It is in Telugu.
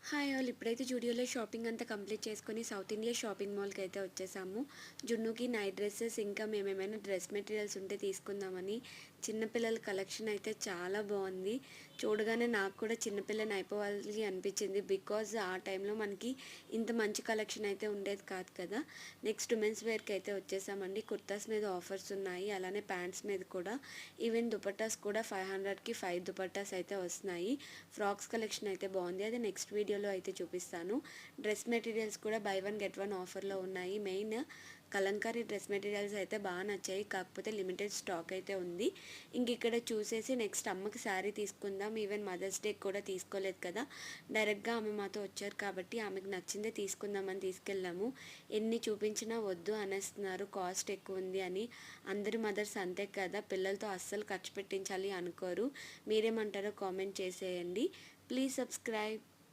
హాయ్ ఆల్ ఇప్పుడైతే జూడియోలో షాపింగ్ అంతా కంప్లీట్ చేసుకొని సౌత్ ఇండియా షాపింగ్ మాల్కి అయితే వచ్చేసాము. జున్నుకి నైట్ డ్రెస్సెస్ ఇంకా మేమేమైనా డ్రెస్ మెటీరియల్స్ ఉంటే తీసుకుందామని. చిన్నపిల్లల కలెక్షన్ అయితే చాలా బాగుంది. చూడగానే నాకు కూడా చిన్నపిల్లని అయిపోవాలి అనిపించింది. బికాజ్ ఆ టైంలో మనకి ఇంత మంచి కలెక్షన్ అయితే ఉండేది కాదు కదా. నెక్స్ట్ ఉమెన్స్ వేర్కి అయితే వచ్చేసామండి. కుర్తాస్ మీద ఆఫర్స్ ఉన్నాయి, అలానే ప్యాంట్స్ మీద కూడా. ఈవెన్ దుపట్టాస్ కూడా 500కి 5 దుపట్టాస్ అయితే వస్తున్నాయి. ఫ్రాక్స్ కలెక్షన్ అయితే బాగుంది, అది నెక్స్ట్ వీడియోలో అయితే చూపిస్తాను. డ్రెస్ మెటీరియల్స్ కూడా బై వన్ గెట్ వన్ ఆఫర్లో ఉన్నాయి. మెయిన్ కలంకారీ డ్రెస్ మెటీరియల్స్ అయితే బాగా నచ్చాయి, కాకపోతే లిమిటెడ్ స్టాక్ అయితే ఉంది. ఇంక ఇక్కడ చూసేసి నెక్స్ట్ అమ్మకి శారీ తీసుకుందాం. ఈవెన్ మదర్స్ డే కూడా తీసుకోలేదు కదా, డైరెక్ట్గా ఆమె మాతో వచ్చారు కాబట్టి ఆమెకు నచ్చిందే తీసుకుందామని తీసుకెళ్ళాము. ఎన్ని చూపించినా వద్దు అనేస్తున్నారు, కాస్ట్ ఎక్కువ ఉంది అని. అందరి మదర్స్ అంతే కదా, పిల్లలతో అస్సలు ఖర్చు పెట్టించాలి అనుకోరు. మీరేమంటారో కామెంట్ చేసేయండి. Please subscribe.